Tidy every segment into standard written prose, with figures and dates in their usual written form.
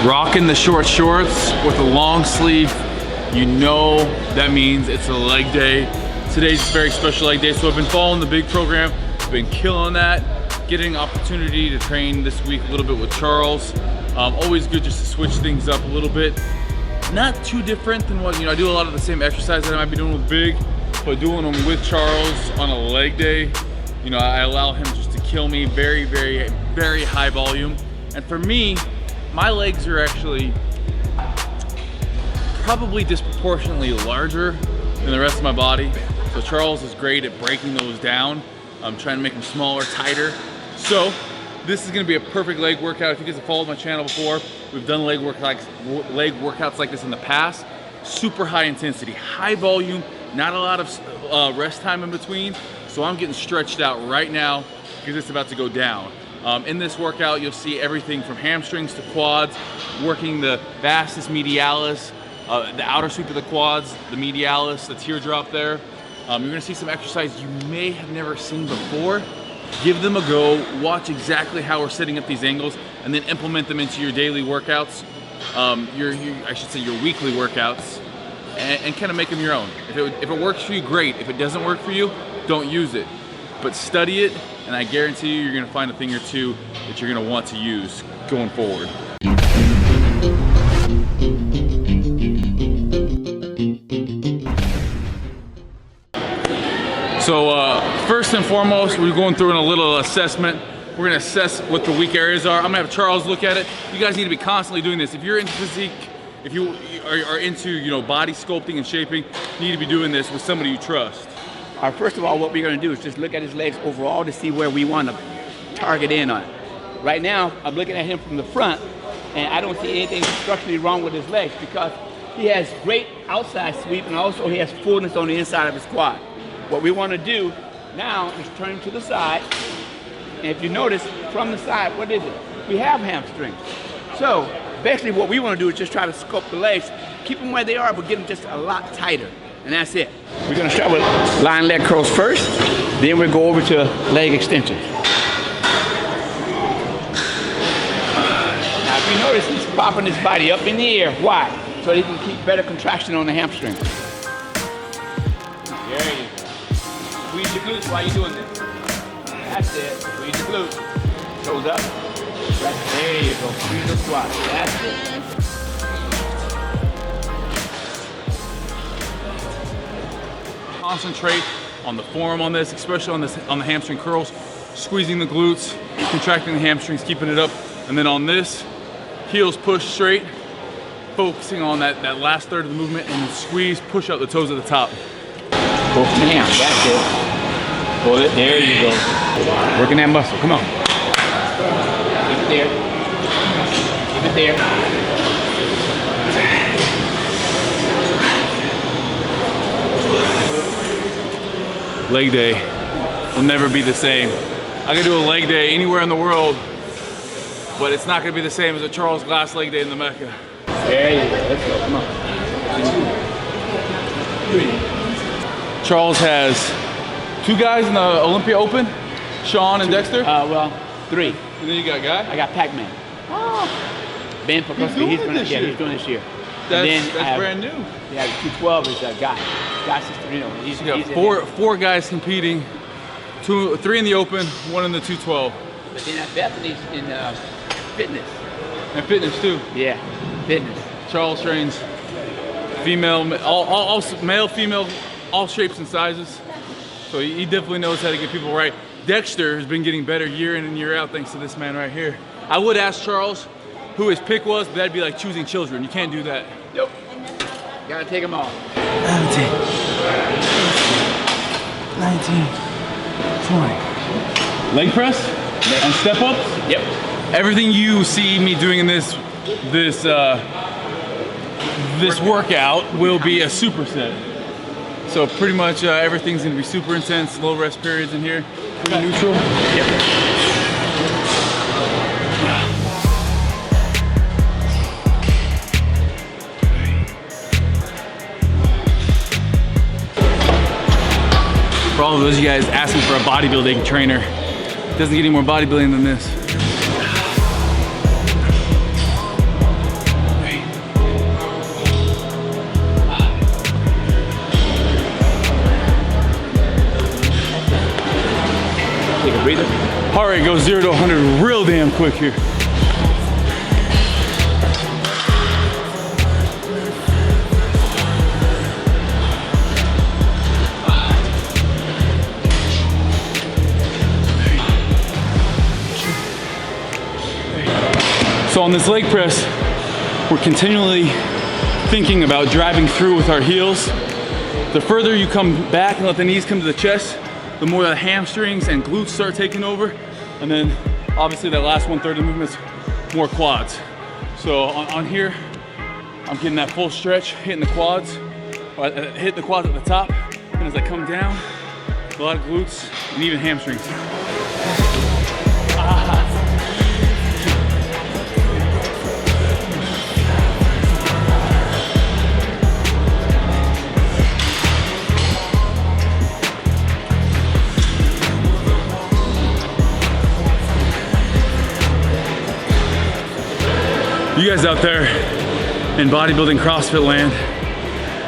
Rocking the short shorts with a long sleeve, you know that means it's a leg day. Today's a very special leg day, so I've been following the big program, been killing that, getting an opportunity to train this week a little bit with Charles. Always good just to switch things up a little bit. Not too different than what, I do a lot of the same exercises that I might be doing with Big, but doing them with Charles on a leg day, I allow him just to kill me very, very, very high volume. And for me, my legs are actually probably disproportionately larger than the rest of my body. So Charles is great at breaking those down. I'm trying to make them smaller, tighter. So this is gonna be a perfect leg workout. If you guys have followed my channel before, we've done leg workouts like this in the past. Super high intensity, high volume, not a lot of rest time in between. So I'm getting stretched out right now because it's about to go down. In this workout, you'll see everything from hamstrings to quads, working the vastus medialis, the outer sweep of the quads, the medialis, the teardrop there. You're gonna see some exercises you may have never seen before. Give them a go, watch exactly how we're setting up these angles, and then implement them into your daily workouts, I should say your weekly workouts, and kind of make them your own. If it works for you, great. If it doesn't work for you, don't use it. But study it, and I guarantee you, you're gonna find a thing or two that you're gonna want to use going forward. So first and foremost, we're going through a little assessment. We're gonna assess what the weak areas are. I'm gonna have Charles look at it. You guys need to be constantly doing this. If you're into physique, if you are into body sculpting and shaping, you need to be doing this with somebody you trust. First of all, what we're gonna do is just look at his legs overall to see where we want to target in on it. Right now, I'm looking at him from the front, and I don't see anything structurally wrong with his legs because he has great outside sweep, and also he has fullness on the inside of his quad. What we want to do now is turn him to the side, and if you notice from the side, what is it? We have hamstrings. So basically what we want to do is just try to sculpt the legs, keep them where they are, but get them just a lot tighter, and that's it. We're going to start with lying leg curls first, then we'll go over to leg extensions. Now if you notice, he's popping his body up in the air. Why? So he can keep better contraction on the hamstring. There you go. Squeeze your glutes while you're doing this. That's it. Squeeze your glutes. Toes up. Right there you go. Squeeze the squat. That's it. Concentrate on the form on this, especially on the hamstring curls. Squeezing the glutes, contracting the hamstrings, keeping it up. And then on this, heels push straight, focusing on that last third of the movement, and squeeze, push out the toes at the top. Go from the ham, that's it. Hold it, there you go. Working that muscle, come on. Keep it there. Keep it there. Leg day will never be the same. I could do a leg day anywhere in the world, but it's not gonna be the same as a Charles Glass leg day in the Mecca. There you go, let's go, come on. Charles has 2 guys in the Olympia Open, Sean and Dexter. Well, 3. And then you got a guy? I got Pac-Man. Oh. Ben Pokowski, he's doing this year. That's brand new. Yeah, 212 is a guy. Guy's just, he's got four guys competing, 3 in the Open, 1 in the 212. But then Bethany's in fitness. And fitness too. Yeah, fitness. Charles trains female, all male, female, all shapes and sizes. So he definitely knows how to get people right. Dexter has been getting better year in and year out thanks to this man right here. I would ask Charles who his pick was, but that'd be like choosing children. You can't do that. Nope. Gotta take them all. 19, 20. Leg press and step ups? Yep. Everything you see me doing in this workout will be a superset. So pretty much everything's gonna be super intense, low rest periods in here. Pretty neutral. Yep. For all of those of you guys asking for a bodybuilding trainer, it doesn't get any more bodybuilding than this. Heart rate goes 0 to 100 real damn quick here. So on this leg press, we're continually thinking about driving through with our heels. The further you come back and let the knees come to the chest, the more the hamstrings and glutes start taking over. And then obviously that last 1/3 of the movement's more quads. So on here, I'm getting that full stretch, hitting the quads, hitting the quads at the top. And as I come down, a lot of glutes and even hamstrings. You guys out there in bodybuilding CrossFit land,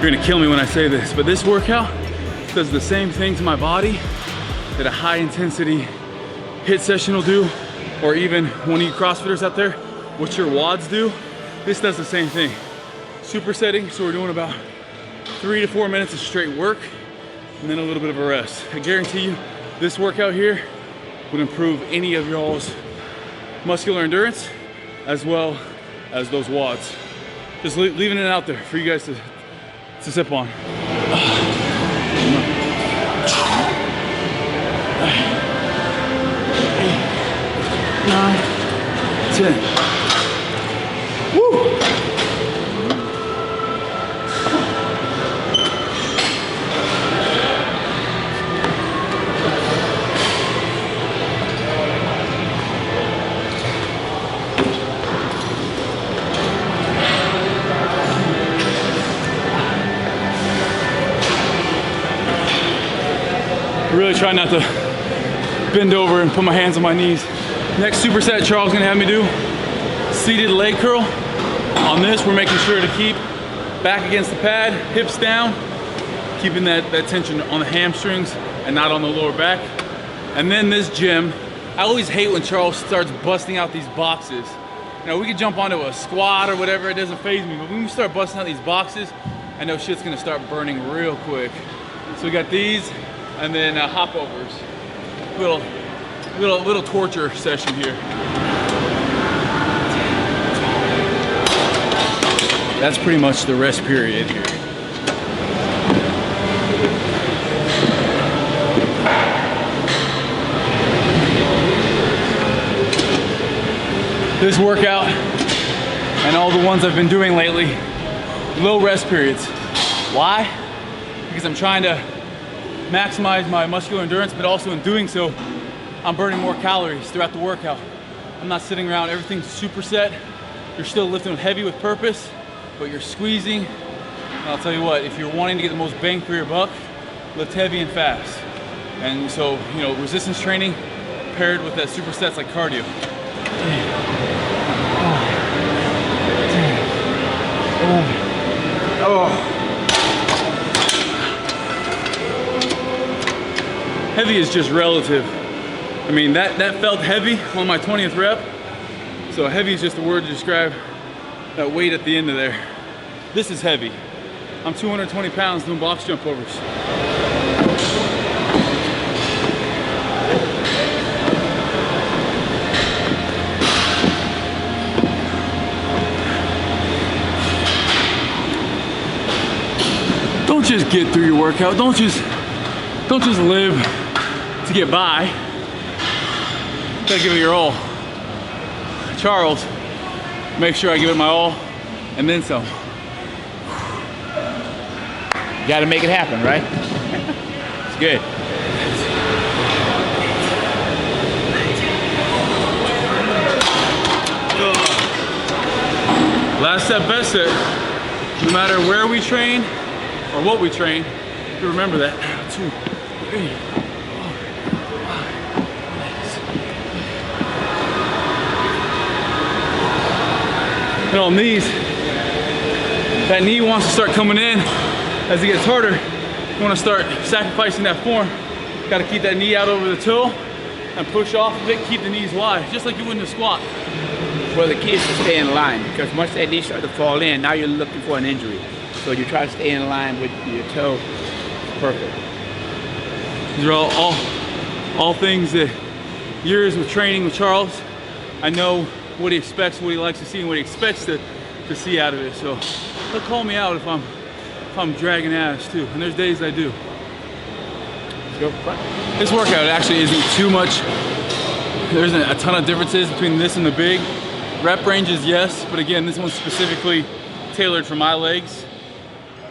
you're gonna kill me when I say this, but this workout does the same thing to my body that a high intensity HIIT session will do, or even one of you CrossFitters out there, what your WODs do. This does the same thing. Supersetting, so we're doing about 3 to 4 minutes of straight work and then a little bit of a rest. I guarantee you this workout here would improve any of y'all's muscular endurance as well as those WODs. Just leaving it out there for you guys to sip on. 9, 10. Woo! Really try not to bend over and put my hands on my knees. Next superset Charles is gonna have me do seated leg curl. On this, we're making sure to keep back against the pad, hips down, keeping that tension on the hamstrings and not on the lower back. And then this gym, I always hate when Charles starts busting out these boxes. You know, we could jump onto a squat or whatever, it doesn't faze me, but when we start busting out these boxes, I know shit's gonna start burning real quick. So we got these, and then hopovers. Little torture session here. That's pretty much the rest period here. This workout and all the ones I've been doing lately, low rest periods. Why? Because I'm trying to maximize my muscular endurance, but also in doing so, I'm burning more calories throughout the workout. I'm not sitting around, everything's superset. You're still lifting heavy with purpose, but you're squeezing. And I'll tell you what, if you're wanting to get the most bang for your buck, lift heavy and fast. And so, you know, resistance training paired with that supersets like cardio. Heavy is just relative. I mean, that felt heavy on my 20th rep. So heavy is just a word to describe that weight at the end of there. This is heavy. I'm 220 pounds doing box jump overs. Don't just get through your workout. Don't just live to get by. Gotta give it your all. Charles, make sure I give it my all and then some. Gotta make it happen, right? It's good. Last set, best set. No matter where we train or what we train, you remember that. 2, 3, 4, 5, 6. And on these, that knee wants to start coming in. As it gets harder, you want to start sacrificing that form. Got to keep that knee out over the toe and push off of it, keep the knees wide, just like you would in a squat. Well, the key is to stay in line, because once that knee starts to fall in, now you're looking for an injury. So you try to stay in line with your toe. Perfect. These are all things that years with training with Charles, I know what he expects, what he likes to see, and what he expects to see out of it. So he'll call me out if I'm dragging ass too, and there's days I do. Let's go front. This workout actually isn't too much. There isn't a ton of differences between this and the big. Rep ranges, yes, but again, this one's specifically tailored for my legs.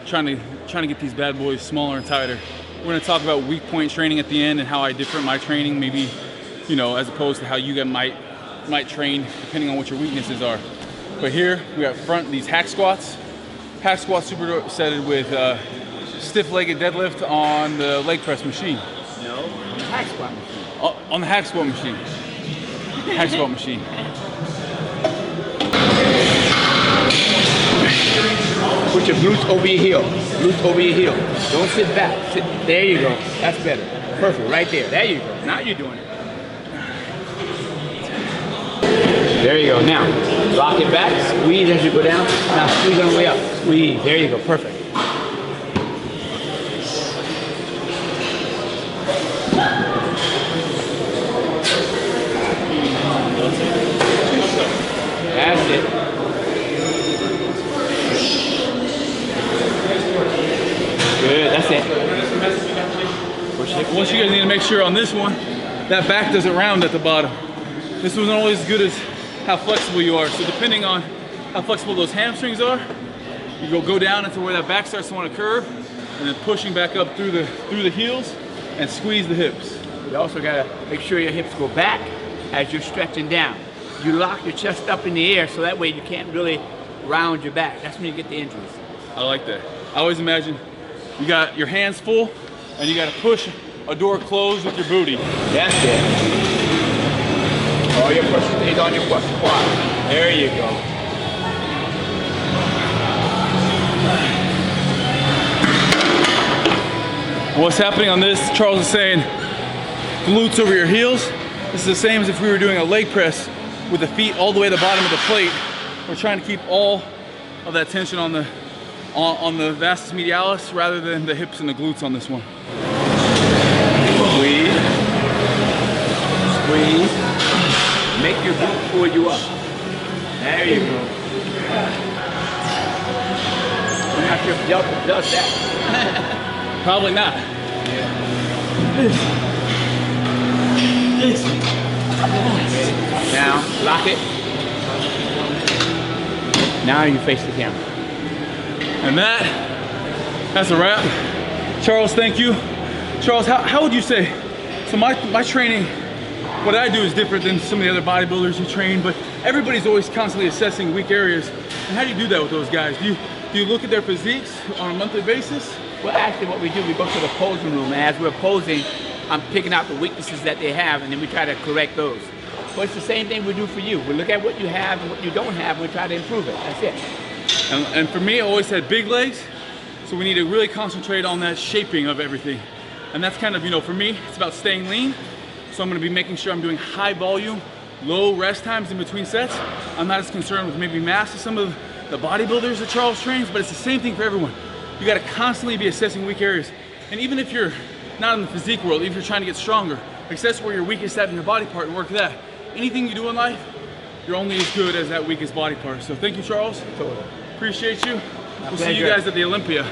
Trying to get these bad boys smaller and tighter. We're gonna talk about weak point training at the end and how I differ my training, maybe, you know, as opposed to how you guys might train depending on what your weaknesses are. But here we got front these hack squats. Hack squats supersetted with stiff-legged deadlift on the leg press machine. No, on the hack squat machine. On the hack squat machine. Hack squat machine. Put your glutes over your heel. Glutes over your heel. Don't sit back. There you go. That's better. Perfect. Right there. There you go. Now you're doing it. There you go. Now, lock it back. Squeeze as you go down. Now squeeze on the way up. Squeeze. There you go. Perfect. That's it. Good, that's it. Once you guys need to make sure on this one, that back doesn't round at the bottom. This one's not always as good as how flexible you are. So depending on how flexible those hamstrings are, you go down into where that back starts to want to curve, and then pushing back up through the heels and squeeze the hips. You also gotta make sure your hips go back as you're stretching down. You lock your chest up in the air so that way you can't really round your back. That's when you get the injuries. I like that. I always imagine you got your hands full and you got to push a door closed with your booty. That's it. Oh, your push stays on your push squat. There you go. What's happening on this, Charles is saying, glutes over your heels. This is the same as if we were doing a leg press with the feet all the way to the bottom of the plate. We're trying to keep all of that tension on the vastus medialis rather than the hips and the glutes on this one. Squeeze. Squeeze. Make your glute pull you up. There you go. I'm not sure if Delta does that. Probably not. Now, lock it. Now you face the camera. And that's a wrap. Charles, thank you. Charles, how would you say, so my training, what I do is different than some of the other bodybuilders you train, but everybody's always constantly assessing weak areas. And how do you do that with those guys? Do you look at their physiques on a monthly basis? Well, actually what we do, we go to the posing room, and as we're posing, I'm picking out the weaknesses that they have, and then we try to correct those. But it's the same thing we do for you. We look at what you have and what you don't have, and we try to improve it. That's it. And for me, I always had big legs, so we need to really concentrate on that shaping of everything. And that's kind of, you know, for me, it's about staying lean. So I'm gonna be making sure I'm doing high volume, low rest times in between sets. I'm not as concerned with maybe mass as some of the bodybuilders that Charles trains, but it's the same thing for everyone. You gotta constantly be assessing weak areas. And even if you're not in the physique world, even if you're trying to get stronger, assess where you're weakest at in your body part and work that. Anything you do in life, you're only as good as that weakest body part. So thank you, Charles. Totally. Appreciate you. We'll see you pleasure. guys at the Olympia.